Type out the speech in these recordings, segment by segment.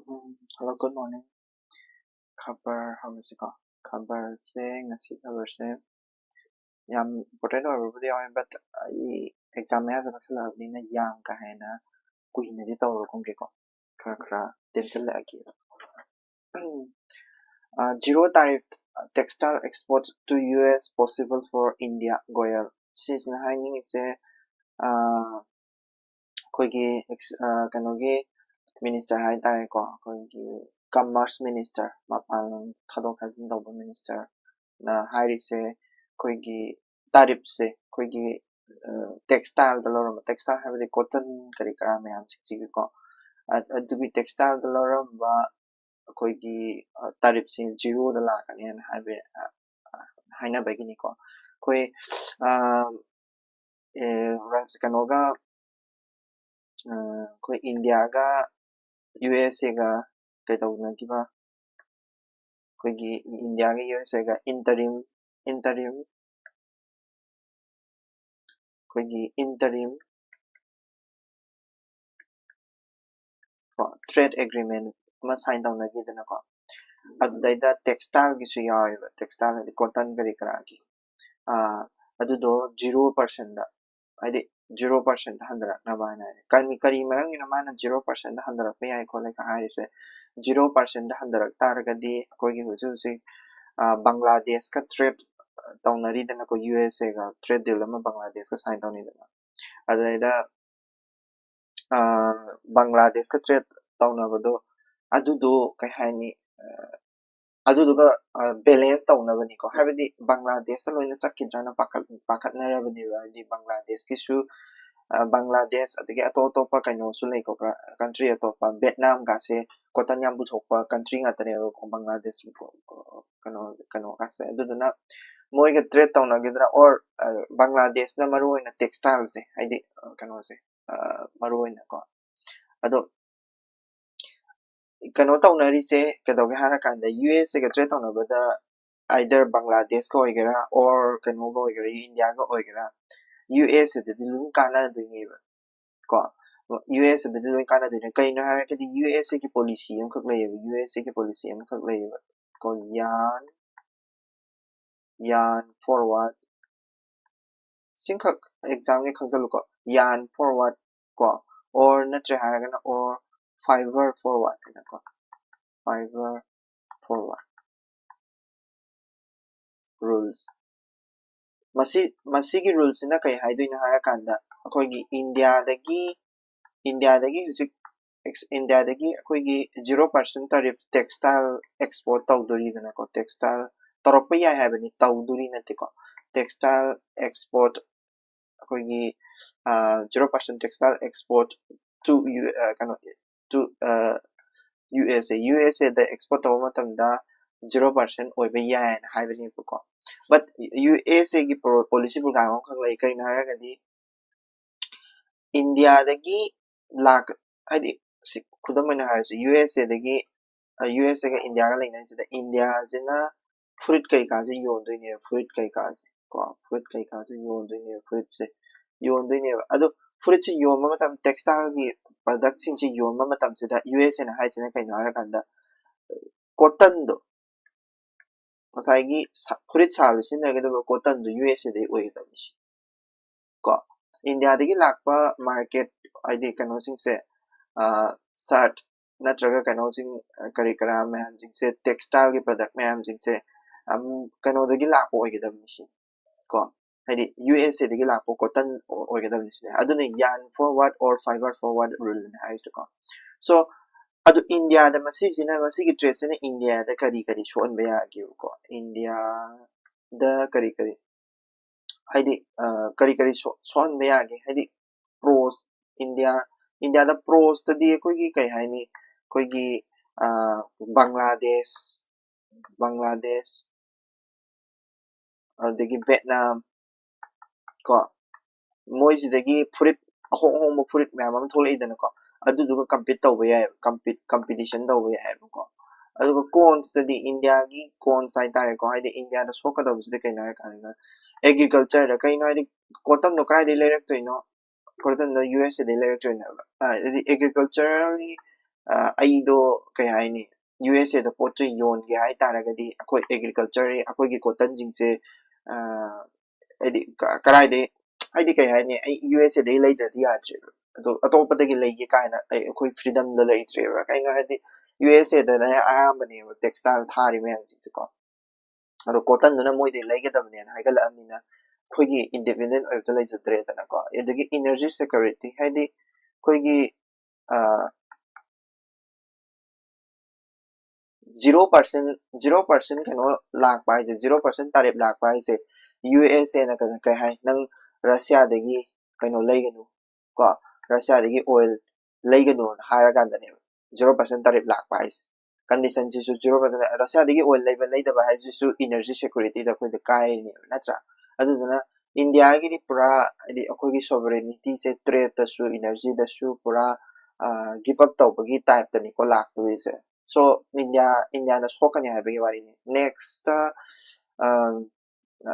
Hello, good morning. खबर हमसे खबर से ngasi खबर से yam important overbody oy but exam में ऐसा लगता है अपनी ना yam का है ना कोई नहीं देता और कौन के को खरा tension लगी zero tariff textile exports to US possible for India goyer since na hanging से कोई की कनोगे minister hai tare ko कोई की commerce minister mapang thadok thajin tawba minister na hairise koigi tarif se koigi textile daloram textile habde cotton kari kara mayam chigi ko adugi textile daloram ba koigi tarif se zero dala kani an habe haina bagini ko koi kanoga koi India ga USA ga kaitawna kiba koigi India ga USA ga interim koigi interim trade agreement ma sign down na gidana ko adudaida textile gi su yawa textile di cotton gari karaki adudo 0% da adi 0% handra na bana kani kari marang ina mana 0% handra pe ai ko like harise 0% handra taragadi koigi huju si Bangladesh ka trade taunari dana ko USA ga trade deal ma Bangladesh ka sign down ni dana adudaida Bangladesh ka trade taunabado adudo kai hani aduduga balance taunabani ko habidi Bangladesh ta loina chakidrana pakatnarabani di Bangladesh ki su Bangladesh adagi atopa kaino su lei ko country atopa Vietnam ga se cotton yam buthokpa country nga tane ko Bangladesh ko kano ka se aduduna moi ga trade taunagidra or Bangladesh na maruina textile se haidi kano se maruina ko ado kano taunari se kadoge hara kanda US ga trade taunabada either Bangladesh ko oigera or kano go oigera India go oigera US de dilun kana duini ko US de dilun kana duini kaino hara kadi US ki policy am khak lay US ki policy am khak lay ko yan forward singkhak exam ge khakjalu ko yan forward ko or natre hara kana or fiber forward kana ko fiber forward rules masigi rules na kai haidoina hara kanda akoigi India dagi hujik India dagi akoigi 0% tariff textile export tawduri dana ko textile torokpa yai habani tawduri nate ko textile export akoigi 0% textile export to to USA da export tawa matamda 0% oiba yai na habani ko but USA gi policy bu gang khang lai kai na haragadi India dagi lak hadi khudamana harse USA dagi USA ga India ga laina sida India zina fruit kai ka se yondoine fruit kai ka se ko fruit kai ka se yondoine fruit se yondoine ado fruit se yonma matam textile gi product sin se yonma matam sida USA na haisina kai na haraganda cotton do masai fruit salu sinagado cotton do USA dai oigidamni ko India dagi lakpa market id kano sing se sat natraga kano sing kari kara mayam sing se textile gi product mayam sing se kano dagi lakpa oigidamni shi ko hadi USA dagi lakpa cotton oigidamni shi aduna yarn forward or fiber forward rule na haisu ko so adu India da masigi trade sina India da kari shon baya gi ko India da kari haidi kari shon baya gi haidi pros India da pros ta di koigi kai haini koigi Bangladesh adagi Vietnam ko moisidagi furit ahong furit mayam am tholidana ko aduduga compete tawba yai competition tawba yai ko aduga cons di India gi cons sai tare ko haidi India da soka da bisde kai na kana agriculture da kai na cotton no kai de lerak to no cotton no USA de lerak to na agriculturally ꯑꯩꯗꯣ ꯀꯩ ꯍꯥꯏꯅꯤ USA ꯗ ꯄꯣꯠ ꯆꯩ ꯌꯣꯟꯒꯦ ꯍꯥꯏꯇꯥꯔꯒꯗꯤ ꯑꯩꯈꯣꯏ agriculture ꯑꯩꯈꯣꯏꯒꯤ ꯀꯣꯇꯟꯁꯤꯡꯁꯦ ꯍꯥꯏꯗꯤ ꯀꯔꯥꯏꯗꯩ ꯍꯥꯏꯗꯤ ꯀꯩ ꯍꯥꯏꯅꯤ ꯑꯩ USA ꯗꯒꯤ ꯂꯩꯗ꯭ꯔꯗꯤ ꯌꯥꯗ꯭ꯔꯦꯕ ꯑꯗꯣ ꯑꯇꯣꯞꯄꯗꯒꯤ ꯂꯩꯒꯦ ꯀꯥꯏꯅ ꯑꯩꯈꯣꯏ ꯐ꯭ꯔꯤꯗꯝꯗ ꯂꯩꯇ꯭ꯔꯦꯕ ꯀꯩꯅꯣ ꯍꯥꯏꯗꯤ USA ꯗꯅ ꯑꯌꯥꯝꯕꯅꯦꯕ ꯇꯦꯛꯁꯇꯥꯏꯜ ꯊꯥꯔꯤ ꯃꯌꯥꯝꯁꯤꯡꯁꯦꯀꯣ ꯑꯗꯣ ꯀꯣꯇꯟꯗꯨꯅ ꯃꯣꯏꯗꯩ ꯂꯩꯒꯗꯕꯅꯦꯅ ꯍꯥꯏꯒꯠꯂꯛꯑꯕꯅꯤꯅ ꯑꯩꯈꯣꯏꯒꯤ ꯏꯟꯗꯤꯄꯦꯟꯗꯦꯟ ꯑꯣꯏꯕꯗ ꯂꯩꯖꯗ꯭ꯔꯦꯗꯅꯀꯣ ꯑꯗꯒꯤ ꯏꯅꯔꯖꯤ ꯁꯦꯀ꯭ꯌꯨꯔꯤꯇꯤ ꯍꯥꯏꯗꯤ ꯑꯩꯈꯣꯏꯒꯤ 0% कनो लाख पाइजे 0% तारीफ लाख पाइजे USA ना कह है नंग रशिया देगी कनो लेगनु को रशिया देगी ऑयल लेगनु हायर कांदने 0% तारीफ लाख पाइस कंडीशन जिसु 0% रशिया देगी ऑयल लेबल लेदबा है जिसु एनर्जी सिक्योरिटी दा कोई काय ने नत्रा अदुना इंडिया की पूरा अदि अखोगी सोवरेनिटी से ट्रेड दसु एनर्जी दसु पूरा गिव अप तौबगी टाइप तनी को lakh तुइसे so India na spoken ya bagi wari next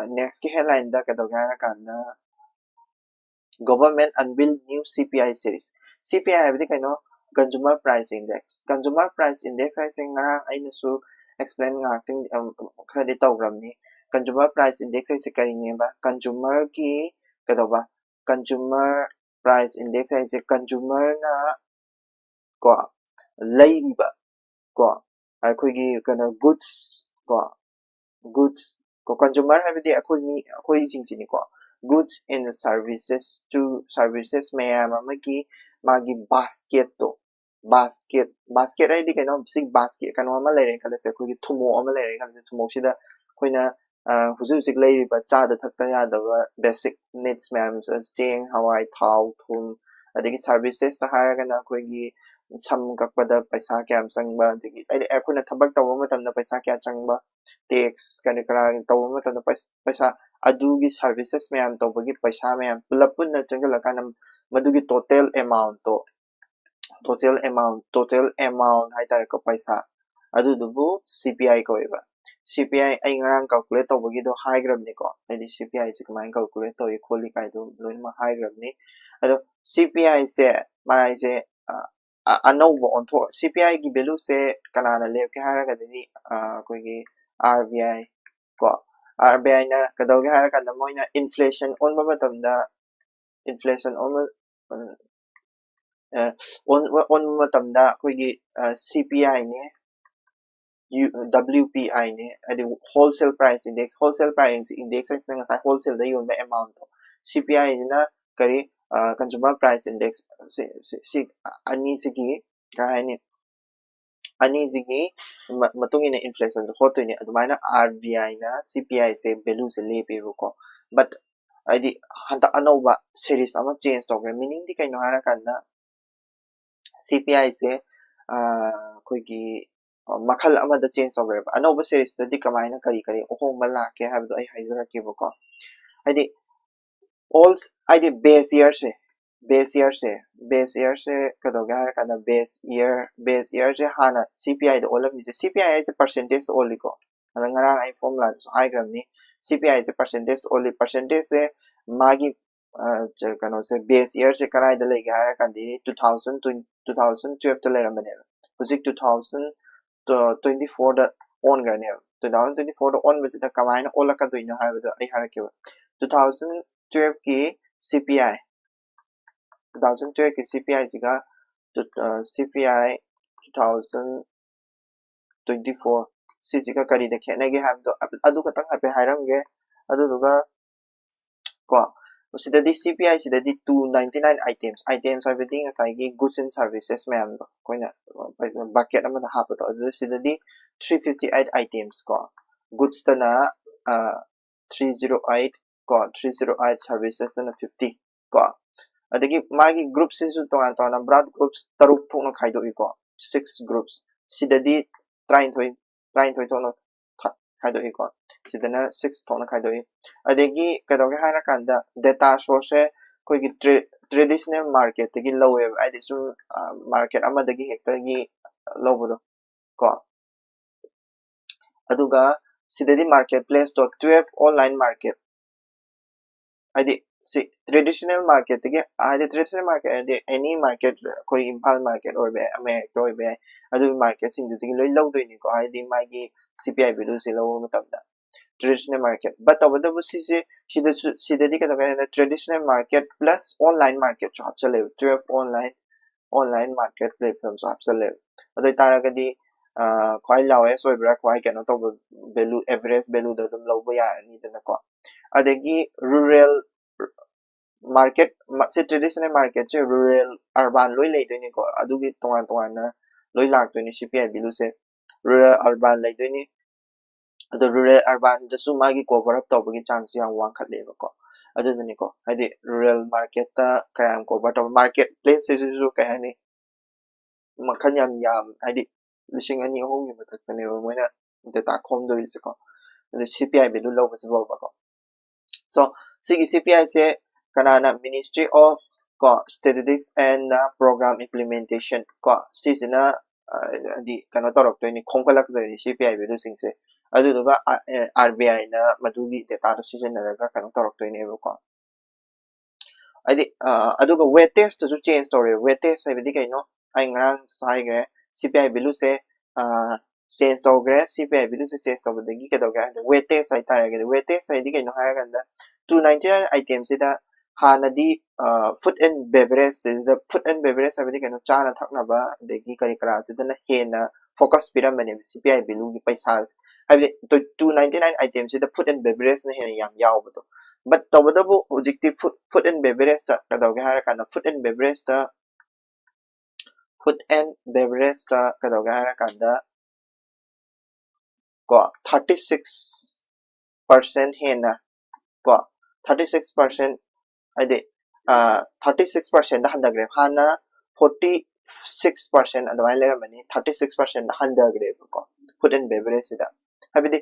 next ki headline da ka doga kana government unveiled new CPI series CPI habdi kaino consumer price index I sing ngara aina su explain ngakting credit tawram ni consumer price index I se kari ne ba consumer ki kadoba consumer price index I se consumer na ko laiba को अखोगी कनो goods को consumer हाबदी अखोई सिंचिनी को goods and services to services ma'am अमगी मागी basket आई दी कनो सिग basket कनो अमा लेरे कलसे अखोगी थुमो अमा लेरे कलसे थुमो सिदा कोइना हुजुक लेरिबा चादा थक्ता यादबा basic needs मैम चेंग हवाई थाव थुम अदगी services ता हारगना अखोगी सम कपदा पैसा क्या चंगबा दगी अखोना थबक तव मतमना पैसा क्या चंगबा टैक्स कने करा तव मतमना पैसा अदुगी सर्विसेस मैम तवगी पैसा मैम पुलपुन चंगला कानम मदुगी total amount हाइतार को पैसा अदुदुबु CPI कोइबा CPI आई ngarang calculate तवगी दो हाई ग्राम निको आइदि CPI से कमाइन calculate तव खोली काइदो लोइमा हाई ग्राम नि अदो CPI से माइ से अनौबो ऑन्थो CPI की वैल्यू से कनाना लेव के हारगदनी कोइगी RBI को RBI ना कदौगे हारगदा मोइना इन्फ्लेशन ऑन मतमदा इन्फ्लेशन ऑन मतमदा कोइगी CPI ने WPI ने अदि होलसेल प्राइस इंडेक्स ऐसे नंगा होलसेल दा योन अमाउंट CPI ना करी consumer price index si ani sigi kahani ani sigi matung ina inflation hoto ni adumaina RBI na CPI se value se lepe ko but aidi hanta anova series ama change to meaning di kaino hara kanda CPI se koigi makhal ama da change over anova series da di kamaina kari ohong mala ke habdo ai haidara ke ko aidi all आइदि base year से कदोगे हार काना base year से हाना CPI द ओलम निसे CPI is a percentage only को अलंगरा आई फॉर्मूला आई ग्राम नि CPI is a percentage से मागी कनो से base year से कराई द लेगे हार कांदी 2012 द लेरम बने हुजिक 2024 द ऑन गने 2024 द ऑन बसे द कमाइन ओला का दोइनो हार द आई हार के 2012 की CPI 2012 की CPI जिगा CPI 2024 सिजिगा करी द खेनेगे हाबदो अदु खतंग हाबे हायरमगे अदुदुगा को उसिददी CPI सिददी 299 items हाबदी ngसाइगी goods and services ma'am Koyna bucket अमदा हाबदो अदु सिददी 358 items को goods तना 308 को 308 services तना 50 को अदगी मागी ग्रुप से सु तोना ब्रॉड ग्रुप्स तरुक थोनो खाइदो इको 6 ग्रुप्स सिददी 33 थोनो खाइदो इको सिदना 6 थोनो खाइदो इ अदगी कदोगे हाना कांदा डेटा सोर्स है कोई ट्रेडिशनल मार्केट तगी लवे आइदि सु मार्केट अमदगी हेक्तगी लवबदो को अदुगा सिददी marketplace.12 online market आइदि traditional market the traditional market any market koi impal market or be America or be adu market sing du loi low doi ni ko di magi CPI value se low matam da traditional market but over the sida di ka traditional market plus online market so hapsale 12 online market platform so hapsale adu tara ka di kwai law so bra kwai kano to value average value da dum low ba ya ni da ko adagi rural market se traditional market che rural urban loi lei doi ni ko adugi tongan na loi lak doi ni CPI value se rural urban lei doi ni the rural urban the su magi cover up tawbagi chance yang wang khat leba ko aduduni ko hadi rural market ta kayam cover to market place se su kayani makhan yam hadi lising ani hong ni matak ne moina data khom do is ko the CPI value low was ba ko so CPI se kanana Ministry of ko Statistics and Program Implementation ko sisina di kana torok to ni khongkalak do ni CPI value sing se aduduga RBI na madugi data to sijenaraga kana torok to ni ko adi aduga weightage to change story weightage sai bidi kaino ai ngrang sai ge CPI value se change to ge CPI value se change to bidi ke to ge weightage sai tare ge weightage sai di kaino ha ga 299 items da hanadi food and beverage is the food and beverage sai bidi kaino chana thakna ba degi kari kara sidana hena focus piramane CPI value gi paisa habi 299 items da food and beverage na hena yam yaw ba but tawadabu objective food and beverage ta kadawge hara kana food and beverage ta kadawge hara kanda ko 36% hena ko 36% ade 36% da handagre hana 46% adawai leramani 36% da handagre ko food and beverage da habidi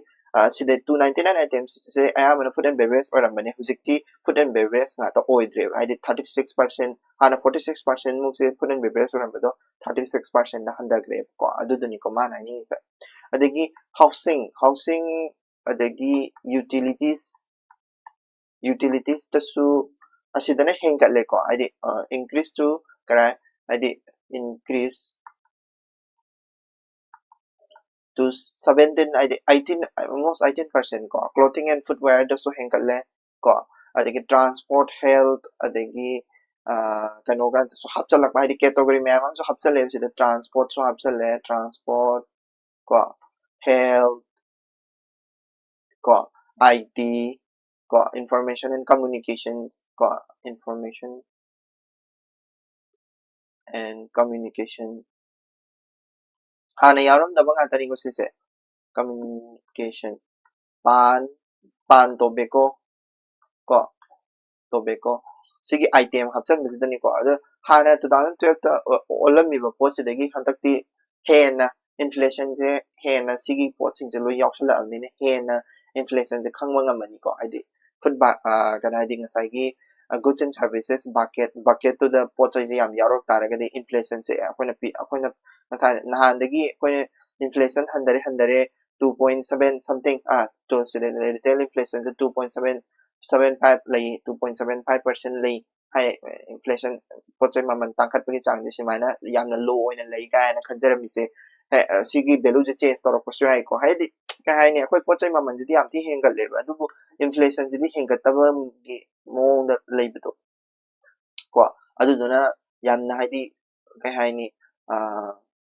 sida 299 items se ayamana food and beverage oramani hujikti food and beverage na to oidre hadi 36% hana 46% muk se food and beverage orambado 36% da handagre ko aduduni ko mana ni sa adagi housing adagi utilities tasu asidana hengatle ko adi increase to kara adi increase to 17 18 almost 18% ko clothing and footwear dasu hengatle ko adagi transport health adagi kanoga so hapchalak adi category ma'am so hapchale sida transport so hapchale transport ko health ko IT ko information and communications ko information and communication hana yaram da bang atari ko sise communication pan tobacco ko tobacco sigi item hapchan bisidani ko ado hana 2012 ta olami ba pot sidagi hantakti hena inflation je hena sigi pot sing je lo yaksala amni hena inflation je khangma ngamani ko adi food ba kana adi ngasai gi goods and services bucket to the pot je yam yarok taragadi inflation je akoina ngasai nahandagi akoina inflation handare 2.7 something to retail inflation to 2.75 lay 2.75% lay hai inflation pochai maman tangkhat pagi chang ji simana yamna low oina lay ka na khanjaram se sigi value je change torok ko sai ko hai di ka hai ne akoi pochai maman ji yam thi hengal le adu inflation ji hengal tabam gi mo da lay bido ko adu duna yamna hai di ka hai ni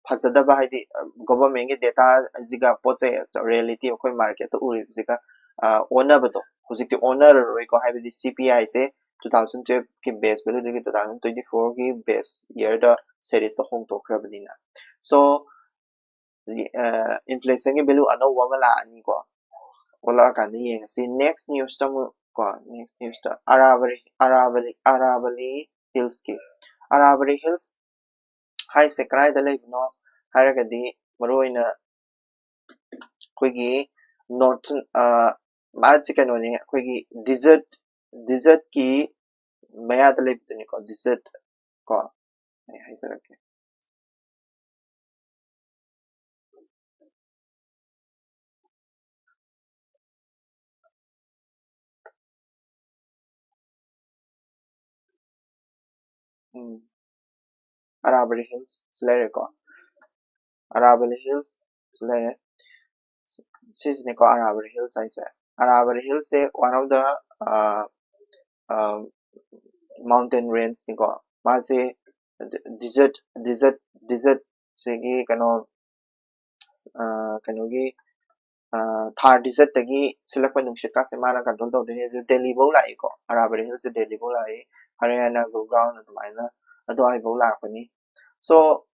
fazadaba hai di government ge data jiga pochai reality akoi market to uri jiga ona bado hujikti owner roi ko haibidi CPI se 2012 ki base value degi 2024 ki base year da series to hong to krabadina so inflation ki value ano wamala ani ko wala kan yeng si next news ta mo ko next news ta Aravali Hills ki Aravali Hills hai se krai da le no haragadi maroina koigi northern maadsi kanone akoigi desert ki mayada lebtuni ko desert ko hai sarake Aravalli Hills Slare ko Aravalli Hills Slare Sisniko Aravalli Hills I say Aravalli Hills is one of the uh, mountain range niko mase desert se gi kanogi Thar desert tagi silakpa nungshit ka se mana control tawdini adu Delhi bau lai ko Aravalli Hills Delhi bau lai Haryana Gurgaon adumaina adu ai bau lakpani so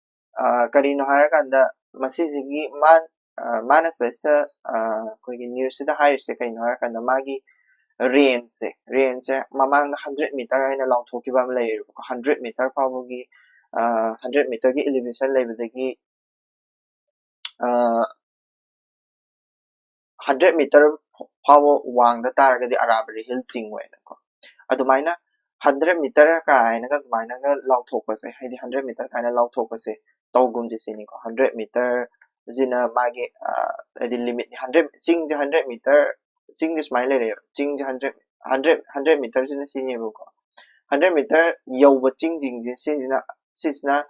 karino harakanda masisigi mana sista koigi news da hairse kaino harakanda magi range mamang 100 meter aina lauthokiba am lay 100 meter fawgi 100 meter gi elevation leibadagi 100 meter fawo wangda taragadi Aravalli Hill chingwena ko adumaina 100 meter ka aina ga dumaina ga lauthokpase haidi 100 meter kana lauthokpase tawgumje sini ko 100 meter zina magi adi limit 100 chingje 100 meter chingje smile re chingje 100 meter zina sini ko 100 meter yauba chingjing je sisna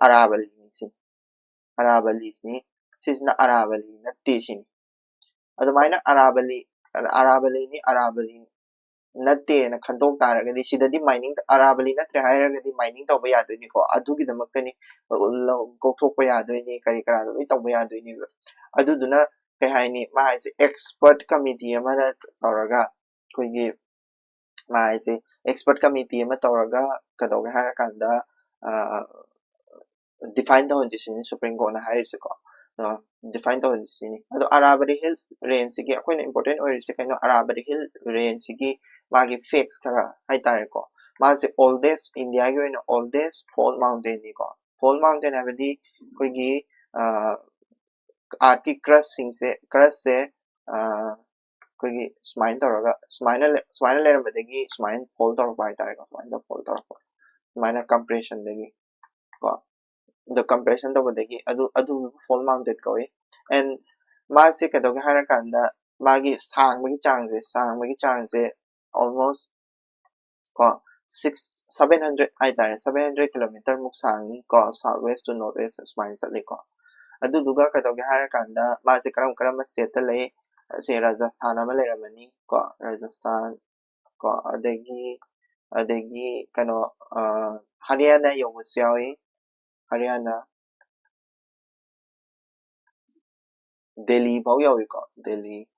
Aravalli ni Aravalli ni sisna Aravalli na tisini adumaina Aravalli natte na khandok taragadi sidadi mining Aravalli natre hairagadi mining tawba yadoini ko adugi damaktani gokthokpa yadoini kari kara loi tawba yadoini aduduna kai haini ma haise expert committee amana tawraga koigi ma haise expert committee ama tawraga kadawga harakanda define tawhonjisini Supreme Court na hairse ko define tawhonjisini ado Aravalli Hills range sigi akoina important oirise kaino Aravalli Hill range sigi magi facts kara haitare ko mase oldest India gi oina oldest fall mountain ni ko fall mountain habidi koigi arti crush se koigi smile tawraga smile leramdagi smile fall tawrpa haitare ko smile fall tawrpa smile compression dagi ko the compression tawbadagi adu fall mountain ko and mase kadawga harakanda magi sangbagi changse almost ko 700 haitare 700 kilometer muk sangi ko southwest to northwest smile chatli ko adu duga kadawga harakanda mase karam state ta lay se Rajasthan ama leramani ko Rajasthan ko adagi kano Haryana yawasyawi Haryana Delhi bau yawi ko Delhi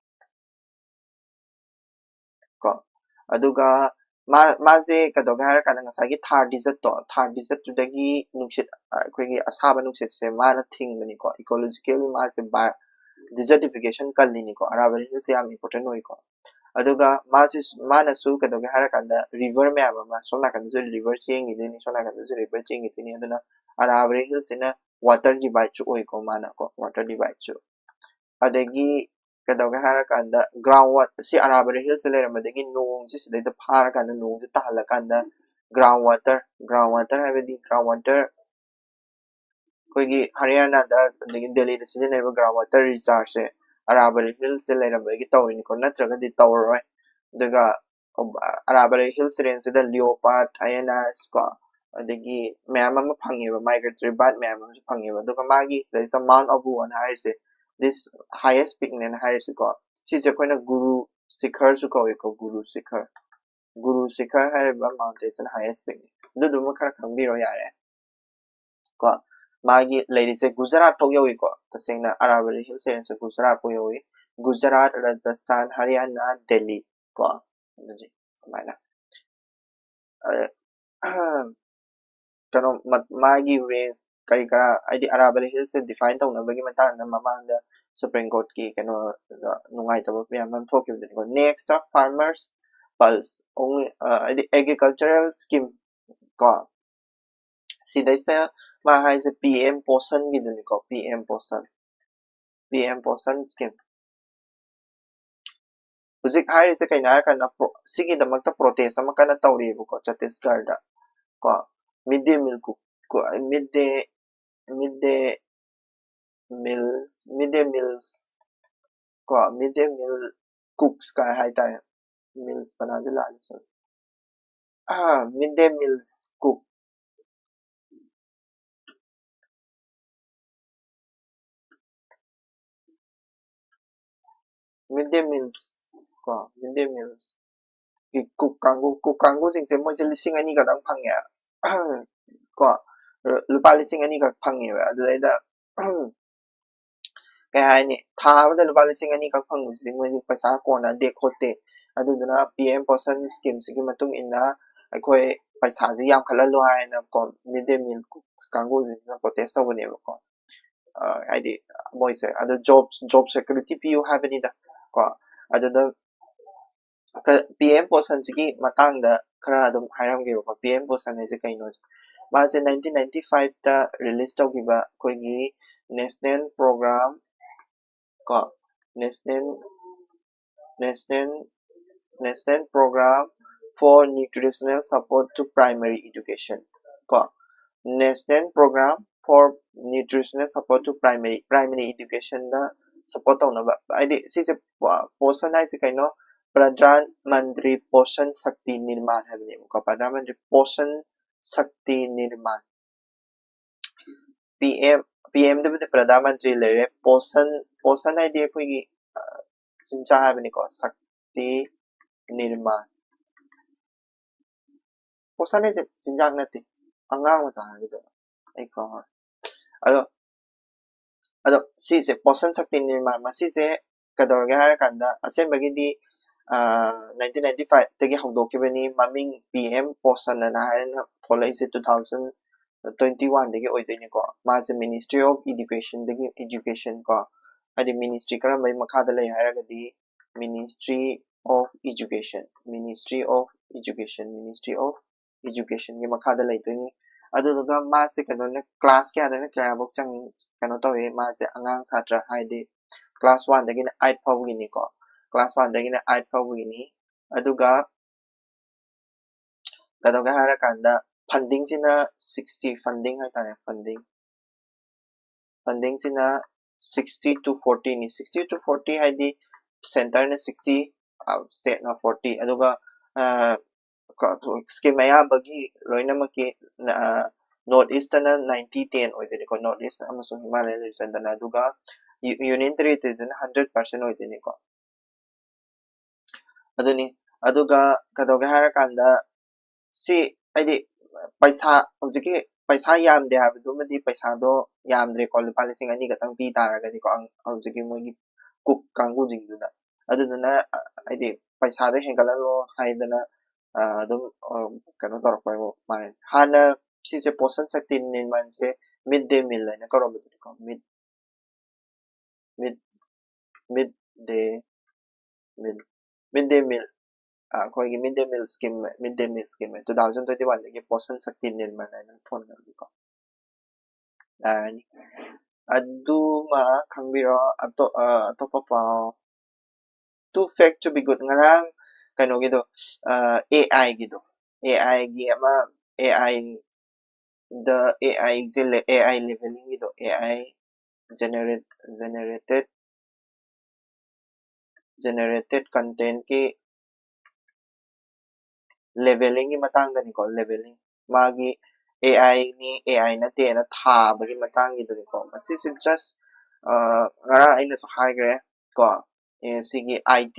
ko aduga maze kadawga harakanda ngasagi Thar desert tudagi nungshit koigi asaba nungshit se mana thingmani ko ecologically mase desertification kallini ko Aravalli Hills yam important oi ko aduga mana su kadawga harakanda river map ama sona kan ju river chengi dini sona kan ju river chengi dini aduna Aravalli Hills ina water divide chu oi ko mana ko water divide chu adagi kadawga harakanda groundwater si Aravalli Hills leramdagi nong si sidaida pharakanda nong ji tahalakanda groundwater habidi groundwater koigi Haryana da Delhi da sizinaiba groundwater recharge se Aravalli Hills leramdagi tawini ko natragadi tawroi daga Aravalli Hills range da leopard hyenas ko adagi mayam ama phangeba migratory bird mayam ama phangeba daga magi sidaisa Mount Abu an haise this highest peak in haise ko sise koina Guru Shikhar su ko Guru Shikhar hariba mountain is highest peak duduma khara khambiro yare ko magi ladies Gujarat to yawi ko tasengna Aravalli Hills range Gujarat po yawi Gujarat Rajasthan Haryana Delhi ko jadi mana kano magi range kari kara id Aravalli Hills define tawnabagi matangna mamangda Supreme Court ki kano nungaitaba miyam thokibdani ko next farmers pulse only agricultural scheme ko sidaista ma haise PM Posan giduni ko PM Posan scheme Uzik harise kaina kana sigi damakta protest ama kana tawribu ko Chhattisgarh da ko midday meal cook ko midday meals ko midday meal cooks ka haitare meals banadila midday meals cook midday meals ko midday meals cook kanggu sing se mo lising ani ka dang phang ya ko lupa lising ani ka phang ya adu da kaya hai ni tha ba lupa lising ani ka phang sing mo ni paisa ko na de khote adu na PM person scheme sigi matung inna aikoi paisa ji yam khala lo hai na ko midday meal kanggu sing sa protest to ne ko adi boys adu job security pu have ni da ko adu da PM person sigi matang da khara adum hairam ge ko PM person ne je kai no mase 1995 ta release to giba koi gi national program ko national national national program for nutritional support to primary education ko national program for nutritional support to primary education da support tawna ba adi si se portion hai se kaino pradhan mantri portion shakti nirman habne ko pradhan mantri portion shakti nirman PM da pradhan mantri lere portion hai de koi gi sincha habne ko shakti nirman portion hai se sinjak nati angang ma sa gi do ai ko ado sise portion shakti nirman ma sise kadorge har kanda asembagidi 1995 tagi hongdokibani maming PM portion na haina follow is 2021 dagi oidini ko mase Ministry of Education dagi education ko adi ministry kara mai makhada lai haragadi Ministry of Education Ministry of Education gi makhada lai tini aduga mase kanone class kya dana kya bok chang kano tawe mase angang satra haide class 1 dagi 8 faw gi ni ko class 1 dagi 8 faw gi ni aduga kadoga hara kanda funding sina 60 funding hai tare funding sina 60 to 40 ni 60 to 40 haidi center na 60 set na 40 aduga scheme ya bagi loina maki north east na 90 10 oideni ko north east amasung himalaya region na aduga union territory na 100% oideni ko aduni aduga kadoga hara kanda si aidi paisa hojiki paisa yamde habdu madi paisa do yamdre ko lupa lising ani gatang pi taragadi ko hojiki mogi cook kanggu jingduna aduna aidi paisa do hengalalo haidana adum kano torpa mo mai hana sise portion shakti nirman se midday meal na karo budi ko midday meal koigi midday meal scheme 2021 dagi portion shakti nirman na thon na ko ani aduma khangbiro atopa pao two fact to be good ngarang kano gido AI gido AI gi ama AI the AI leveling gido AI generated content ki leveling gi matang da ni ko leveling magi AI na te na tha bagi matang gi do ni ko this is just ngara aina so higre ko sigi IT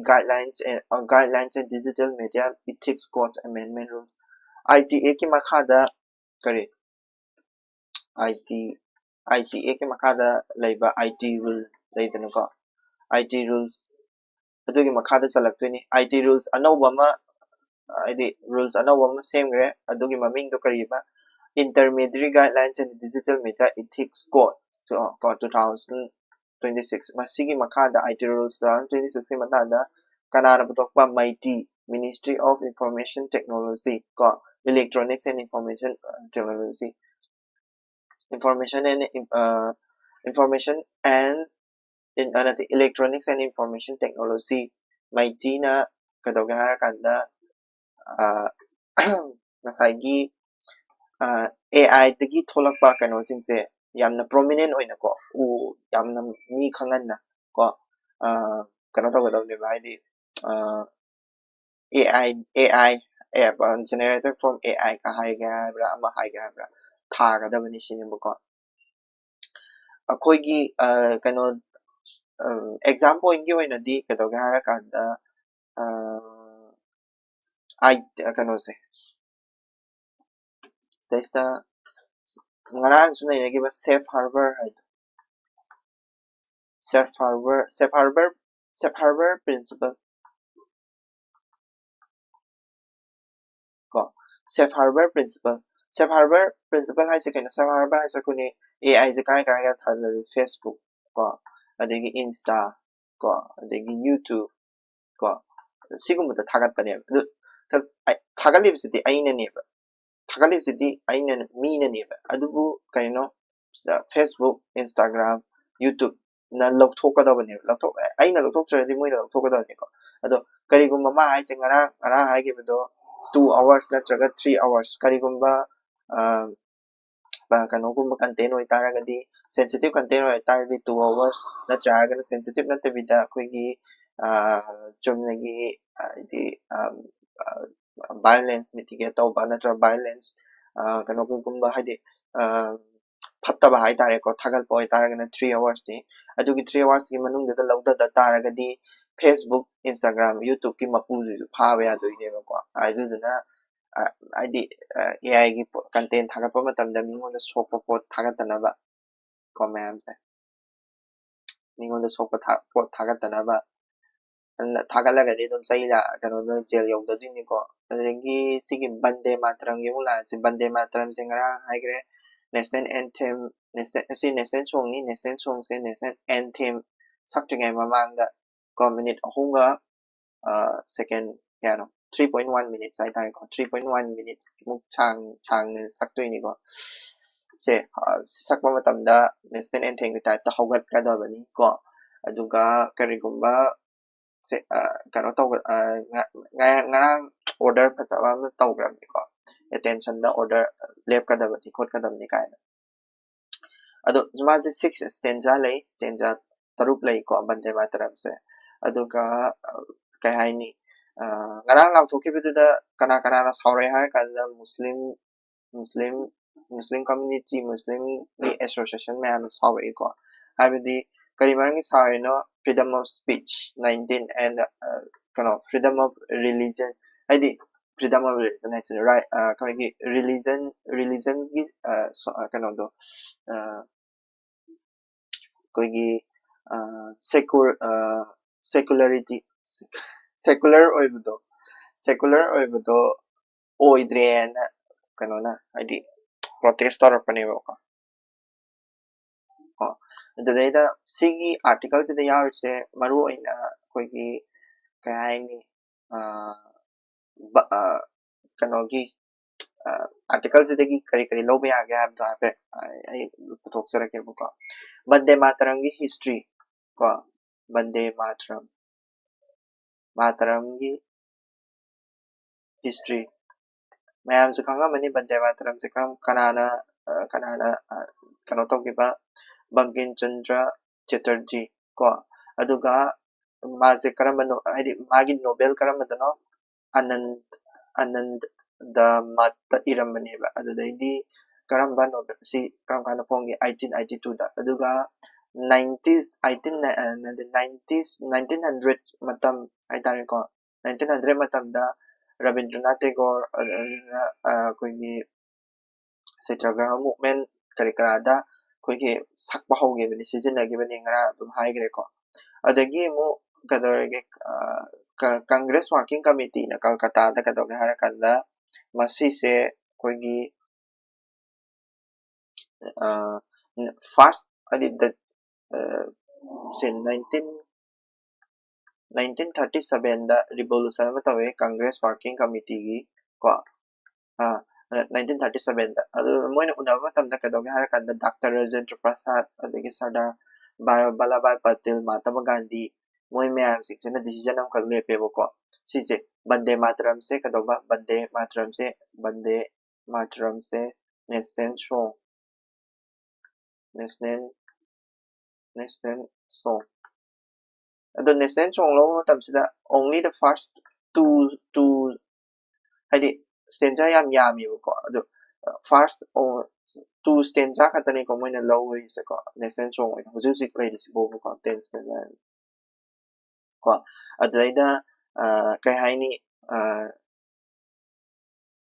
guidelines and digital media ethics code amendment rules ITA ki makhada kare ITA ki makhada laiba IT rule laidana ko IT rules adugi makhada salaktoini IT rules anawba ma adi rules anawba ma semgre adugi maming do kariba intermediary guidelines and digital media ethics code 2026 masigi makhada IT rules 2016 matada kanana butokpa MIT Ministry of Information Technology ko Electronics and Information Technology information and electronics and information technology MIT na kadoga harakanda nasagi AI dagi tholakpa kano singse yamna prominent oina ko yamna mi khangan na ko kano tagodawne ba idi AI generated from AI ka haiga bra ama haiga bra thagadabani sinimbo ko akoigi kano exam point ki oina di kadoge hara kanda I kano se sesta ngarang suna inagi ba safe harbor hai safe harbor principle ko safe harbor principle hai se kaina safe harbor hai se kuni AI se kai kai ga thal Facebook ko adegi Insta ko adegi YouTube ko sigumda thagat pane adu thagat libsidi aina ne ba thagat libsidi aina mi ne ba adubu kaino Facebook Instagram YouTube na lokthokadabane lokthok aina lokthoktradi moi lokthokadabane ko ado karigumba ma hai se ngara hai ge bedo 2 hours natraga 3 hours karigumba kanogumba content oi taragadi sensitive content oi taragadi 2 hours natraga sensitive natabida koigi chumnagi di violence mitigate tauba natra violence kanogumba hadi fattaba hai tare ko thagal poi taragana 3 hours ni adugi 3 hours ki manung da lawda da taragadi Facebook Instagram YouTube ki mapuji phaba ya doine ba ko aiduduna aidi AI gi content thagapa matamda mingonda sokpa pot thagatanaba ko ma'am se mingonda sokpa pot thagatanaba thagalaga de dum saila kano no jail yawda dini ko adegi sigi bande matram gi mula si bande matram singara haigre national anthem national song ni national song se national anthem saktingai mamangda ko minute ahunga second kano 3.1 minutes hai tare ko 3.1 minutes muk chang saktoini ko se sakpa matamda national anthem gi type ta hogat ka da bani ko aduga karigumba se kano taw ngarang order phajaba ma tawgram ni ko attention da order lep ka da bani khot ka da bani kaina ado zmaje 6 stanza tarup lay ko bande mataram se aduga kai haini ngarang lau thoki biduda kana na saure har kada muslim community muslim ni association me am saure ko habidi karimarang saure no freedom of speech 19 and kano freedom of religion haidi freedom of religion hai right kami religion gi kano do koigi secularity secular oibudo oidrena kanona haidi protest tarapaneba ko adeda sigi article se yarse maru oina koigi kaini kanogi article se degi kari lobe age ab da pe ai puthok sarake ko bande mataram gi history ko bande mataram gi history mayam se khanga mani bande mataram se kanana kano togiba Bankin Chandra Chatterjee ko aduga maase karamano haidi magi Nobel karamadano anand da matta irambane ba adudaidi karamba Nobel si karam kana pongi 1882 da aduga 1900 matam aitare ko 1900 matam da Rabindranath Tagore koigi Satyagraha movement karada koigi sakpa hoge bani sijinagi bani ngara dum haigre ko adagi mu kadorege Congress Working Committee na Calcutta da kadorege harakanda masi se koigi first adi the say 1937 da revolution ma tawe Congress Working Committee gi ko 1937 da adu moina unaba tamda kadorege harakanda Dr. Rajendra Prasad adagi Sardar Vallabhbhai Patel Mahatma Gandhi moi mayam siksena decision am kal lepe ko sise bande mataram se kadoba bande mataram se national song ado national song lo tam sida only the first two haidi stanza yam yami ko ado first or 2 stanza ꯈꯛꯇꯅꯤ ꯀꯣ ꯃꯣꯏꯅ ꯂꯧꯔꯤꯁꯦ ꯀꯣ national song ꯑꯣꯏꯅ ꯍꯧꯖꯤꯛ ꯍꯧꯖꯤꯛ ꯂꯩꯔꯤꯁꯤꯕꯨ ꯀꯣ 10 stanza ꯀꯣ ꯑꯗꯨꯗꯩꯗ ꯀꯩ ꯍꯥꯏꯅꯤ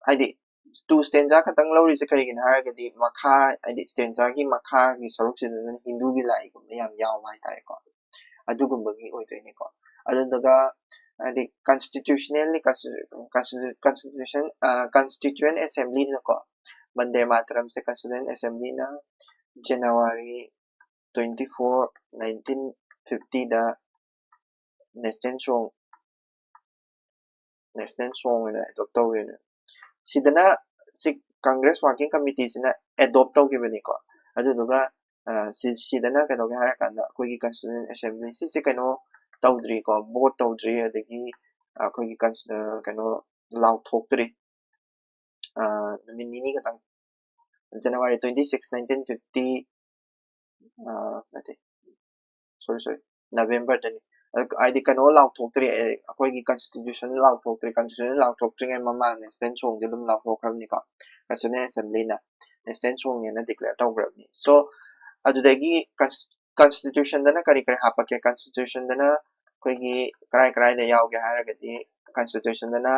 ꯍꯥꯏꯗꯤ 2 stanza ꯈꯛꯇꯪ ꯂꯧꯔꯤꯁꯦ ꯀꯔꯤꯒꯤꯅꯣ ꯍꯥꯏꯔꯒꯗꯤ ꯃꯈꯥ ꯍꯥꯏꯗꯤ stanzaꯒꯤ ꯃꯈꯥꯒꯤ ꯁꯔꯨꯛꯁꯤꯗꯅ ꯍꯤꯟꯗꯨꯒꯤ ꯂꯥꯏꯒꯨꯝꯕ ꯌꯥꯝ ꯌꯥꯎꯕ ꯍꯥꯏꯇꯥꯔꯦꯀꯣ ꯑꯗꯨꯒꯨꯝꯕꯒꯤ ꯑꯣꯏꯗꯣꯏꯅꯤꯀꯣ ꯑꯗꯨꯗꯨꯒ ꯍꯥꯏꯗꯤ constituent assemblyꯅꯀꯣ ꯕꯟꯗꯦ ꯃꯥꯇꯔꯝꯁꯦ constituent assemblyꯅ January 24 1950ꯗ national song ꯑꯣꯏꯅ adopt ꯇꯧꯔꯦꯅ ꯁꯤꯗꯅ Congress Working Committee ꯁꯤꯅ adopt ꯇꯧꯈꯤꯕꯅꯤꯀꯣ ꯑꯗꯨꯗꯨꯒ ꯁꯤꯗꯅ ꯀꯩꯗꯧꯒꯦ ꯍꯥꯏꯔꯀꯥꯟꯗ ꯑꯩꯈꯣꯏꯒꯤ constituent assembly ꯁꯤꯁꯦ ꯀꯩꯅꯣ ꯇꯧꯗ꯭ꯔꯤꯀꯣ vote ꯇꯧꯗ꯭ꯔꯤ ꯑꯗꯒꯤ ꯑꯩꯈꯣꯏꯒꯤ ꯀꯩꯅꯣ ꯂꯥꯎꯊꯣꯛꯇ꯭ꯔꯤ ꯅꯨꯃꯤꯠ ꯅꯤꯅꯤ ꯈꯛꯇꯪ January 26 1950 nate sorry November dani adi kano lauthoktri akhoi constitution lauthoktri ngai mamang national song de dum lauthokrabni ko national assembly na national song ne declare tawgrabni so adudagi constitution dana kari hapake constitution dana akhoi gi karai da yawge haragadi constitution dana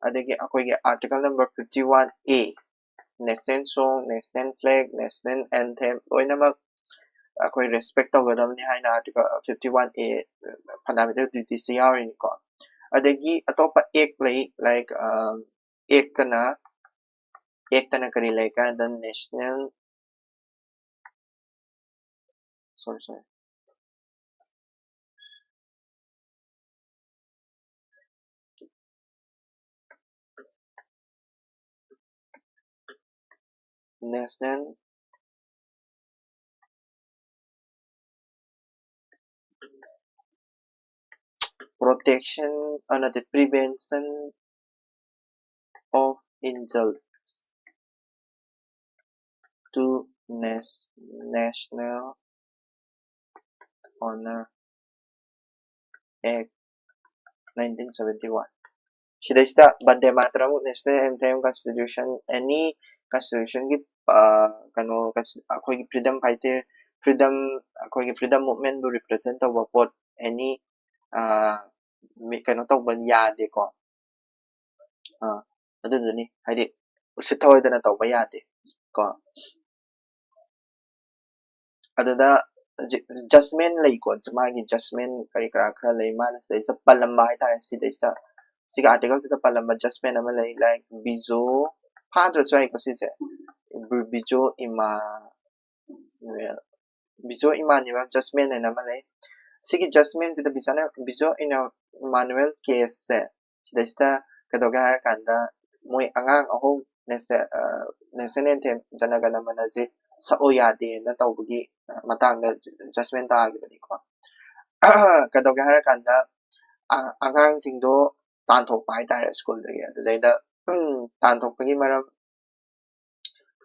adagi akhoi gi article number 51A national song national flag national anthem loinamak akhoi respect tawgadamni haina article 51A fundamental duties yarin ko adagi atopa ek lay like ek tana kari like the national sorry national protection and the prevention of insults to national honor act 1971 Shidesta Bande Mataram national anthem constitution any constitution gi kano akhoi freedom fighter akhoi freedom movement bu represent tawba pot any kano tawba yade ko aduduni haidi usithoidana tawba yade ko aduda judgment lay ko magi judgment kari kara khara lay mana sai sa palamba hai tare sidesta siga article sida palamba judgment ama lay like bizo father so ai ko sise bizo Emmanuel judgment na ama lay sige judgment sida bisana bizo Emmanuel case se sidesta kadoga har kanda moi angang ahom national anthem janagana manaje sao yade na tawbugi matangda judgment taagibani ko kadoga har kanda angang singdo tanthokpa hai tare school dagi adudaida tanthokpagi maram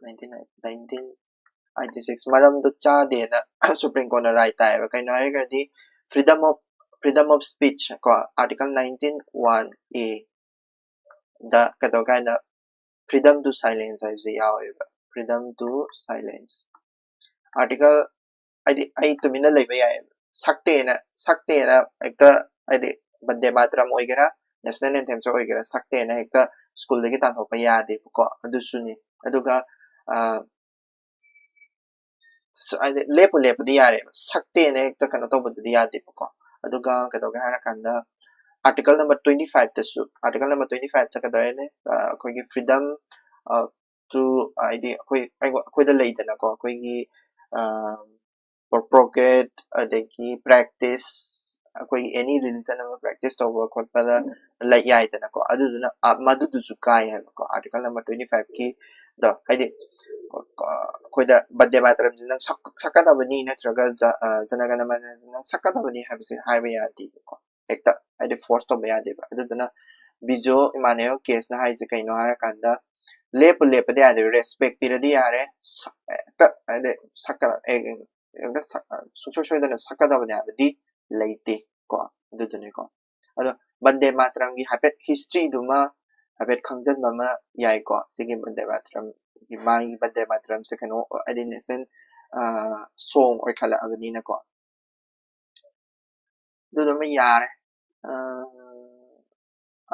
1996 maram do cha de na supreme court na right tai ba kaino hai gadi freedom of speech ko article 19(1)(a) da kadoga na freedom to silence hai yawe freedom to silence article ai tumina leiba yai sakte na ekta adi bande matram oigera national anthem so oigera sakte na ekta school dagi tanthokpa yade ko adusuni aduga lepu di yare sakte na ekta kano tawbadi yade ko aduga kadoga harakanda article number 25 tasu article number 25 ta kadane akhoi freedom to id akhoi da leidana ko akhoi propagate adagi practice akhoi any religion ama practice tawba khotpada lai yai dana ko aduduna madudu su kai ha ko article number 25 ki da haidi akhoi da bande mataram jina sakadabani natraga janagana manajina sakadabani habse haiba yadi ko ekta adi force to yade ba aduduna bijo Emmanuel case na haise kaino harakanda lepu de ade respect piradi yare ade sakala soidana sakadabani abadi leite ko adudune ko ado bande mataram gi habet history duma habet khangjan mama yai ko sigi bande mataram ꯃꯥꯒꯤ ꯕꯟꯗꯦ ꯃꯥꯇꯔꯝꯁꯦ ꯀꯩꯅꯣ ꯍꯥꯏꯗꯤ national ꯁꯣꯡ ꯑꯣꯏꯈꯠꯂꯛꯑꯕꯅꯤꯅꯀꯣ ꯑꯗꯨꯗꯨꯃ ꯌꯥꯔꯦ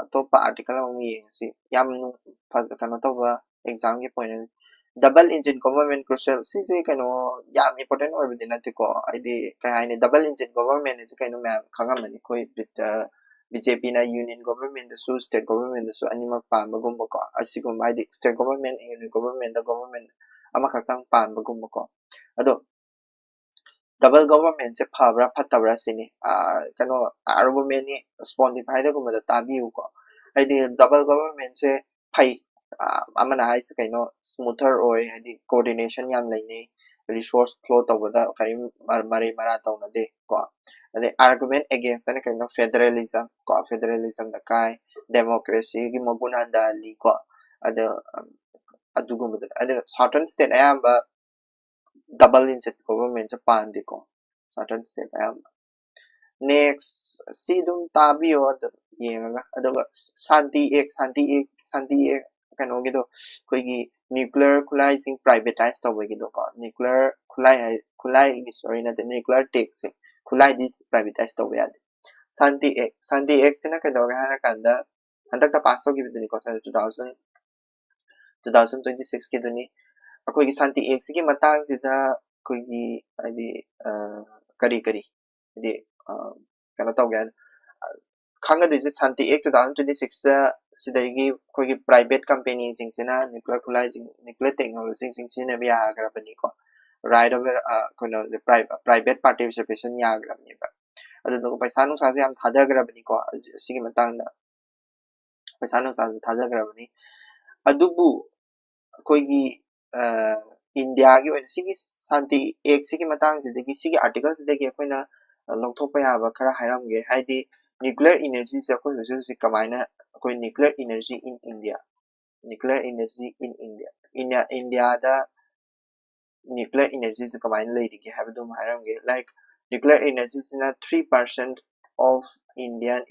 ꯑꯇꯣꯞꯄ article ꯑꯃ ꯌꯦꯡꯉꯁꯤ ꯌꯥꯝ ꯀꯩꯅꯣ ꯇꯧꯕ ꯑꯦꯛꯖꯥꯝꯒꯤ point double engine government crucial sise kaino yam important oibadi natteko aidi kai haini double engine government is kaino ma'am khangamani koi BJP na union government da su state government da su animak panba gumba ko asigum aidi state government union government da government ama khaktang panba gumba ko ado double government se phabra phatabra sini kaino argument ni spotify da gumba da tabiu ko aidi double government se phai amana haise kaino smoother oi hadi coordination yam laine resource flow tawada kai mare mara tawna de ko ade argument against the kaino federalism ko federalism da kai democracy gi maguna dali ko ade adugum ade certain state ayamba double insect government sa pandi ko certain state ayamba next sidum tabio yenga aduga santi ek kano gido koigi nuclear khulai sing privatize tawai gido ko nuclear khulai sorry na the nuclear take sing khulai this privatize tawai ade santi ek sina kano ga hana kanda handak ta pass gi bidni ko sa 2026 ki duni akoigi santi ek sigi matang sida koigi adi kari adi kano tawga khanga de santi ek 2026 sidagi koigi private company sing sina nuclear khulai sing nuclear technology sing sina bi agrabani ko right over kono private participation ya agrabani ba adu paisa nu sa yam thada agrabani ko sigi matang da paisa nu sa thada agrabani adubu koigi india gi oina sigi santi ek sigi matang sidagi sigi article sidagi koina longthokpa yaba khara hairamge haidi nuclear energy se koi husu kamaina koi nuclear energy in india india da nuclear energy se kamaina lady ke habdu hairamge like nuclear energy is 3% of india's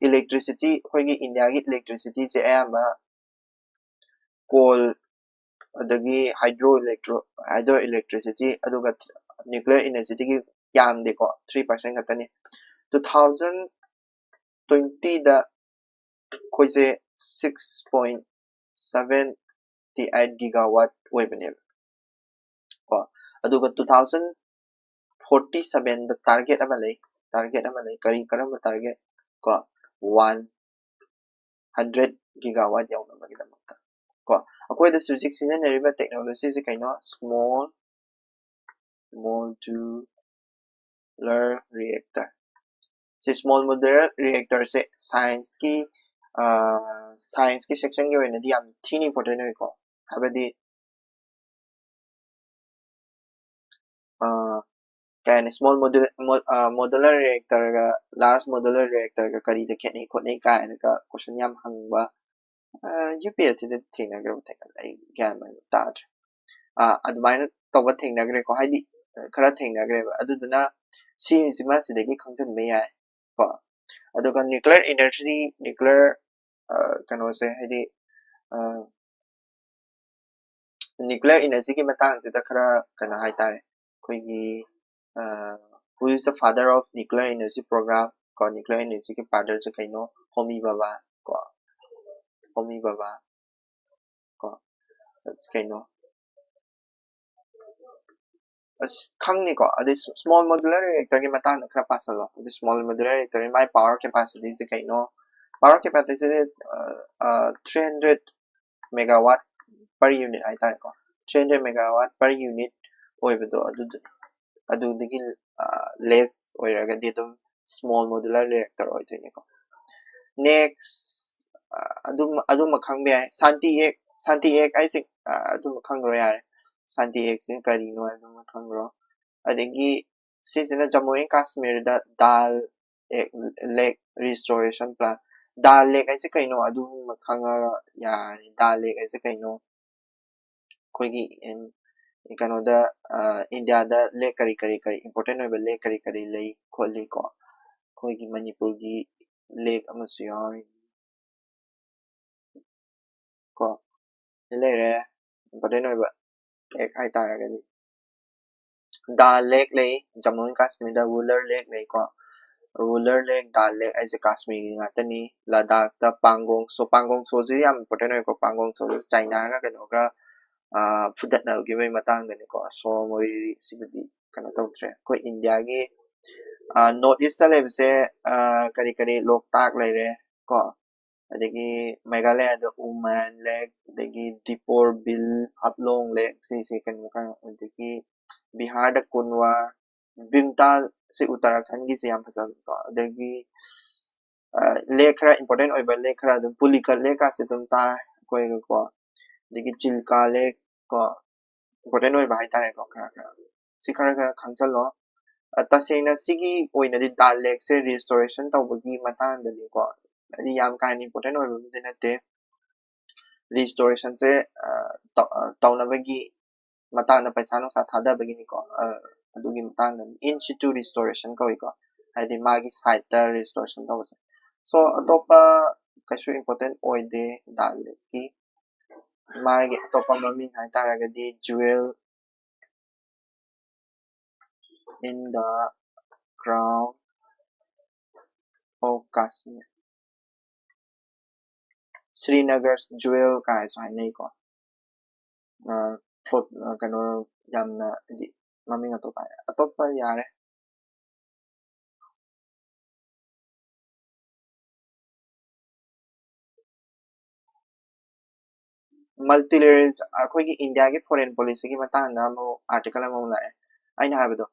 electricity koigi india gi electricity se ayamba coal adagi hydroelectricity aduga nuclear energy gi yamde ko 3% katani 2020 da koise 6.78 gigawatt oibane ko aduga 2047 da target ama lay kari karamba target ko 100 gigawatt yauna magidamata ko akoi da sujik sinaneriba technology se kaino small modular reactor se small modular reactor se science ki section ki oina di yam thini important oi ko habadi can small modular reactor ga large modular reactor ga kari da kheni khone ka ka question yam hangba UPSC da thina gram theka ai gyan ma ta adumaina tawba thina gre ko haidi khara thina gre aduduna sima sidagi khangjan me yai ko aduga nuclear energy nuclear kano se haidi nuclear energy ki matang sida khara kana hai tare koigi who is the father of nuclear energy program ko nuclear energy ki father se kaino homi baba ko that's kaino khangni ko adi small modular reactor ki matang na khara pasalo adi small modular reactor my power capacity se kaino power capacity 300 megawatt per unit ai tare ko 300 megawatt per unit oibedo adudagi less oiragadi dum small modular reactor oithine ko next adum khangbe ai santi ek ai sing adum khangro yare santi ek sing kari no adum khangro adagi sisina jammu and kashmir da dal lake restoration plan dal lake ai se kaino adum khanga yani dal lake ai se kaino koigi kano da india da lake kari important oiba lake kari lei kholi ko koigi manipur gi lake amasu yawi ko lere important oiba ek hai taragadi Dal Lake lay Jammu and Kashmir da Wular Lake lay ko Wular Lake Dal Lake as a Kashmir ngatani Ladakh da Pangong so ji am important oi ko Pangong so China ga kano ga fudat na gi mai matang ni ko so moi sibidi kana tawtre ko India gi North East ta lay se kari kari Loktak lay re ko adagi Meghalaya da Uman Lake adagi Dipor Bill Haplong Lake si kan ka adagi Bihar da Kunwa Bimtal se Uttarakhand gi se yam phasal ko adagi lake khara important oiba lake khara dum Pulikal lake ka se dum ta ko adagi Chilka lake ko important oiba hai tare ko khara si khara khangsal lo tasena sigi oina di Dal Lake se restoration tawbagi matang da ni ko adi yam kan important oiba dinate restoration se tawnabagi matana paisa no sa thada bagini ko adugi matana in situ restoration ko hadi magi site da restoration ko so atopa kasu important oide Dal Lake ki magi atopa mami hai taragadi jewel in the crown of Kashmir Srinagar's jewel ka so hai ko plot kano yamna di mami atopa yare multilateral akoigi India ge foreign policy gi matang na mo article mo na aina habado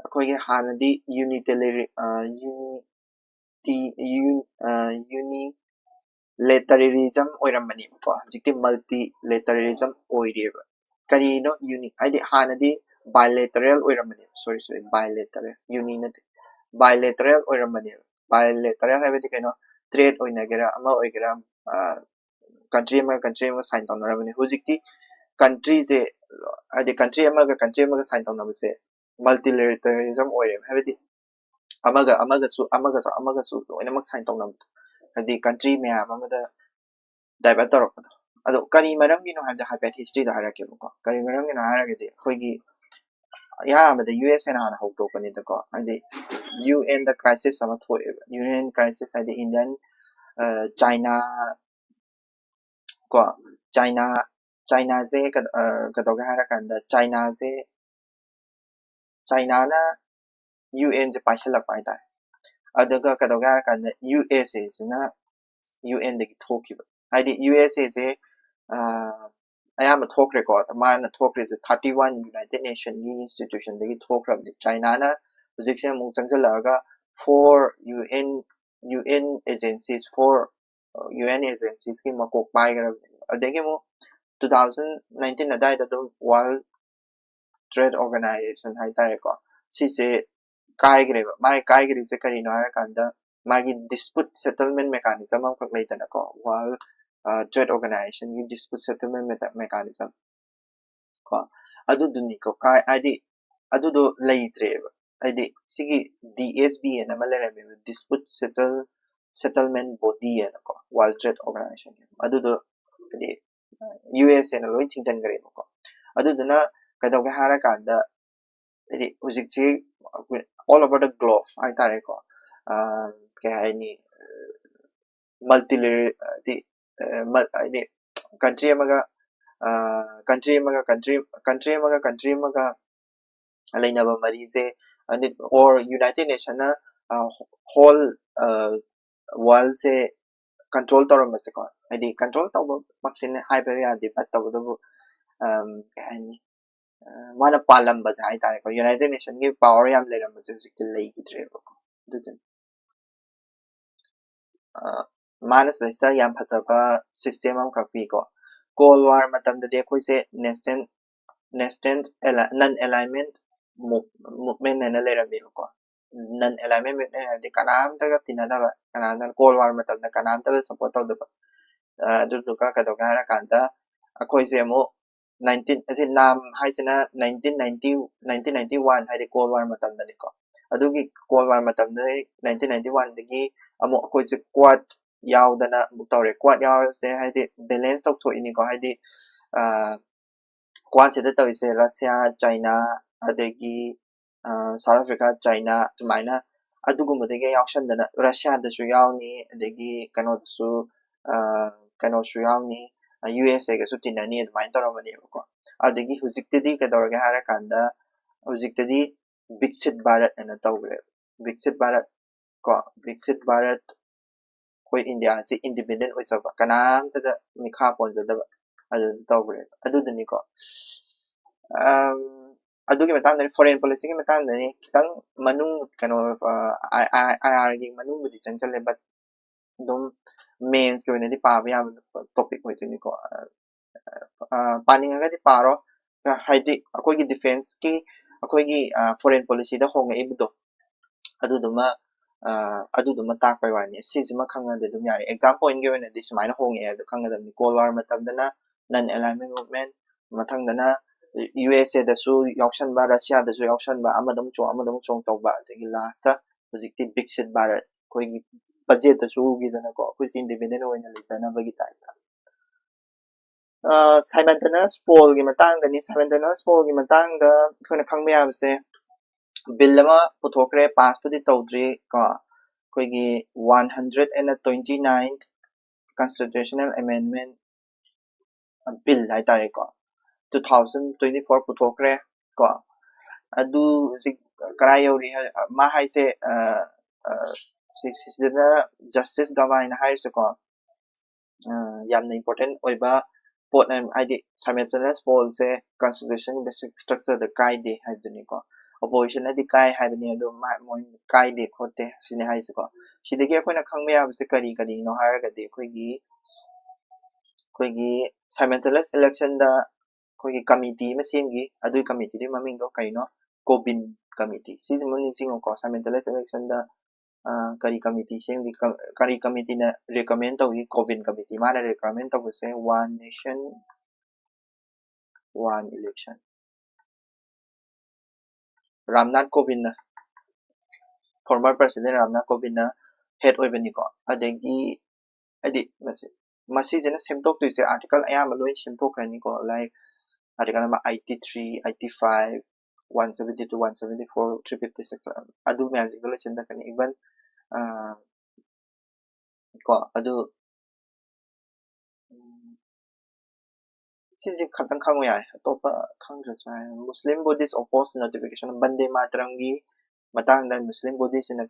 akoigi hanadi unilateralism oiramani ko jikti multilateralism oireba kari no uni aidi hanadi bilateral oiramani sorry bilateral bilateral oiramani bilateral habedi keno trade oinagera ama oigera country ama sign tawnaramani hojikti country se adi country ama sign tawnabase multilateralism oirem habedi amaga su loinamak sign tawnam adi country meyam amada divert tawrakpado ado kari maramgi no habda habet history da harake ko kari maramgi na haragedi hoigi amada USA na hana hawdokani da ko adi UN da crisis ama thoeba UN crisis adi Indian China ko China se kadoga harakanda China na UN je paishalak pai ta adaga kadoga harakanda USA sina UN dagi thokiba adi USA se ayama thokre ko mana thokre se 31 United Nation gi institution dagi thokrab di China na hujikse mu changjalaga 4 UN agencies ki makok paigra adagi mo 2019 adai da World Trade Organization hai tare ko si se kaigre mai kaigre se kari no harakanda magi dispute settlement mechanism am khak leitana ko World Trade Organization gi dispute settlement mechanism ko adu duni ko kai adi adu do leitre adi sigi DSB na malere me dispute settlement body na ko World Trade Organization adu do adi USA na loi thingjan gare ko adu duna kadawga harakanda adi hujikchi all over the globe ai tare ko ke haini multilateral country amaga alainaba mari se or United Nation na whole world se control tawramase ko adi control tawba maksin haiba yadi but tawdu haini mana palamba hai tare ko United Nation gi power yam leramase hujikti leigidre ko dudun manas lista yam phasaba system am kapi ko Cold War matam da dekoi se non alignment movement na lerami ko non alignment movement de kanam ta tinada kanam Cold War matam da kanam ta support da duduka kadoga harakanda akoi se mo 19 as in nam haisina 1991 haide Cold War matam da ni ko adugi Cold War matam da 1991 dagi amo akoi se quad yaudana mutore quad yaw se haidi balance tok tho ini ko haidi quad se da se Russia China adagi South Africa China tumaina adugumudege yaushandana Russia da su yawni adagi kano su kano su yawni USA ga su tinani tumaina toramani ko adagi hujiktedi kadorga hara kanda hujiktedi Viksit Bharat ana tawre Viksit Bharat ko Viksit Bharat koi India se independent oi saba kanam ta mikha ponjadaba adu tawre adu dani ko adugi matang dari foreign policy gi matang dari kitang manung kano IR gi manung budi changchal le but dum mains ko ne di pa ya topic oi tuni ko paning ga di paro haidi akoi gi defense ki akoi gi foreign policy da honga ibdo aduduma aduduma takpai wani sisima khanga de dum yari example in given di sumaina honge adu khanga dam cold war matamdana non alignment movement mathangdana USA da su yakshan ba Russia da su yakshan ba amadam chong tawba de last ta hojikti Viksit Bharat koi gi budget da su gi dana ko koi independent oina lejana bagi ta simultaneous poll gi matang da ni simultaneous poll gi matang da khona khangme abse bill lama puthokre pass pudi tawdri ko koi gi 129th constitutional amendment bill hai tare ko 2024 puthokre ko adu karai yori ma hai se sidana justice gavai na hai se ko yamna important oiba pot id simultaneous poll se constitution basic structure the kai de hai duni ko opposition adi kai hai bani adu ma moi kai de khote sine hai se ko sidagi akoina khangme ab se kari no har ga de koi gi simultaneous election da koi gi committee ma semgi adu committee de maming do kai no Kobin committee si mun sing ko simultaneous election da kari committee semgi kari committee na recommend to gi Kobin committee mana recommend to se one nation one election Ramnath Kovind na former president Ramnath Kovind na head oibani ko adegi adi masi jena semtok tu se article ayam loi semtok rani ko like article number 83 85 172 174 356 adu me article semda kan even ko adu sisi khatang khang ya topa khang ra Muslim Buddhist oppose notification bande matram gi matang da Muslim Buddhist na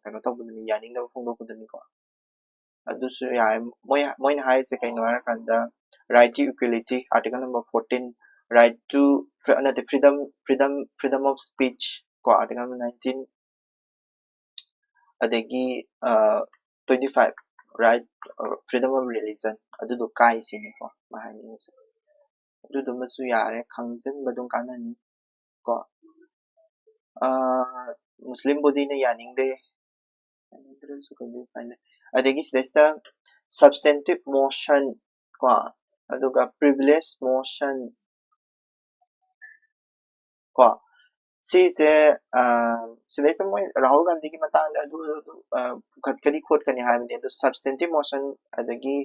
kano to budni yaning da phung do budni ko adu su ya moi na hai se kai no ra kan da right to equality article number 14 right to freedom of speech ko article number 19 adagi 25 right freedom of religion adu do kai sini ko mahani ni adu do masu yare khangjen badung kanani ko Muslim body na yaning de adagi sida substantive motion ko aduga privilege motion ko si se sida mo Rahul Gandhi ki matang adu khatkani khot kani haibani adu substantive motion adagi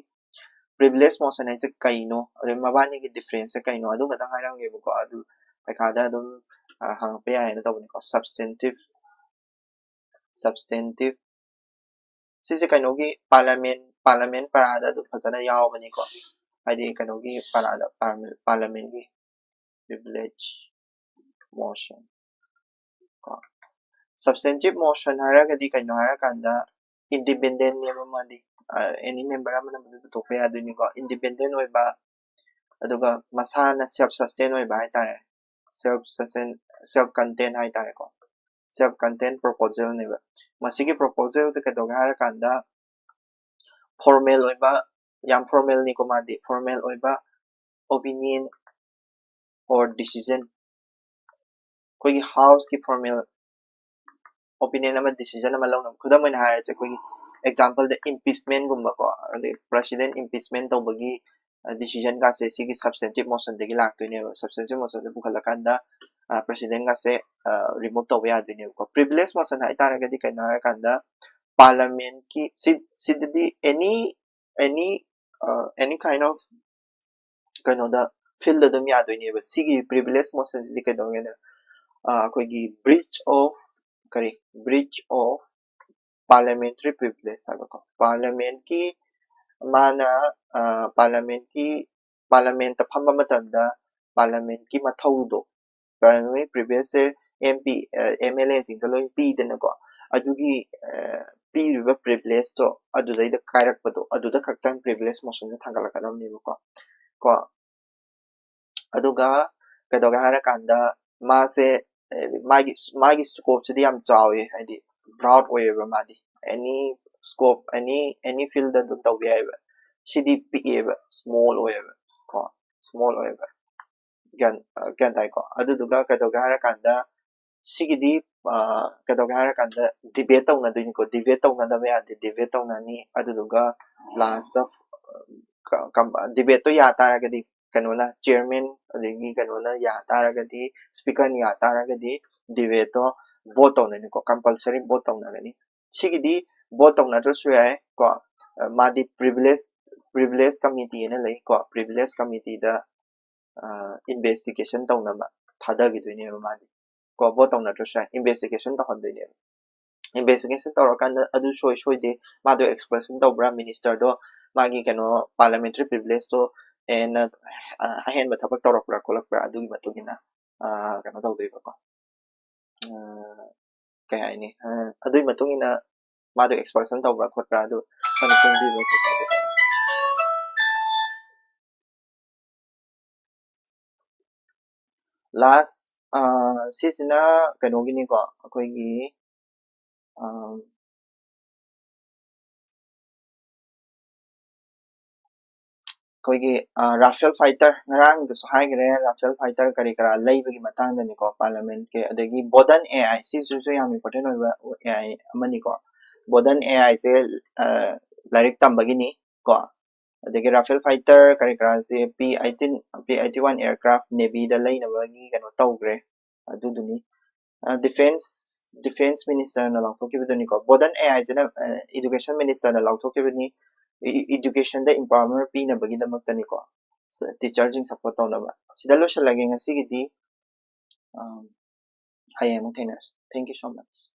privilege motion hai se kaino adu mabani ki difference se kaino adu matang hairang ge ko adu pakhada adum hang pe ai na tabuni ko substantive si se kaino gi parliament parada adu phasana yaw bani ko adi kaino gi parada parliament gi privilege motion ko substantive motion haragadi kaino harakanda independent ne mamadi any member amana madu to kaya duni ko independent oi ba aduga masana self sustain oi ba haitare self content haitare ko self content proposal ne ba masigi proposal se kadoga harakanda formal oi ba yam formal ni ko madi formal oi ba opinion or decision koi house ki formal opinion ama decision ama launa khudam oina hare se koi example the impeachment gumba ko the president impeachment to bagi decision ka se sigi substantive motion de gilak to ne substantive motion de bukhala kanda president ka se remove to ya de ne ko privilege motion ha itara gadi kai na kanda parliament ki siddi any kind of kano da field da mi ado ni ba sigi privilege motion di ka do ngena koi gi breach of parliamentary privilege ha ko parliament ki mana parliament ta phamba matam da parliament ki mathau do parliament previous MP MLA sing loi pi den ko adugi pi river privilege to adu dai da kairak pado adu da khaktan privilege motion thangala kadam ni ko aduga kadoga hara kanda ma se magi scope se am chawi haidi broad oiba madi any scope any field da dum tawi aiba sidi pi small oiba ko small oiba gan dai ko aduga kadoga hara kanda sigidi kadoga hara kanda debate tawna dui ko debate tawna da ya debate tawna ni aduga last of debate to ya tara gadi kanona chairman adegi kanona ya tara gadi speaker ni ya tara gadi debate to vote tawna ni ko compulsory vote tawna gani sigidi vote tawna to suya ko madi privilege committee na lai ko privilege committee da investigation tawna ba thada gi dui ne madi ko vote tawna to suya investigation to hon dui ne investigation tawra kan adu soi de mado expression tawbra minister do magi kano parliamentary privilege to and ahen ba thabak tawrakra kolakra adugi matugina kano tawdoi ba ko kaya ini adugi matugina mado expression tawbra khotra adu kan sumbi ba ko last sisina kano gini ko akoi gi koigi Rafale fighter ngarang du hai gre Rafale fighter kari kara leibagi matang da ni ko parliament ke adagi modern AI si su yam important oiba AI amani ko modern AI se larik tambagi ni ko adagi Rafale fighter kari kara se P81 aircraft navy da lei na bagi kano tawgre adu duni defense minister na lang thoki biduni ko modern AI se na education minister na lang thoki biduni education da empowerment pi na bagi da magtani ko teacher jing support to na ba sidalo siya lagi nga sige di hayang mo tenors. Thank you so much.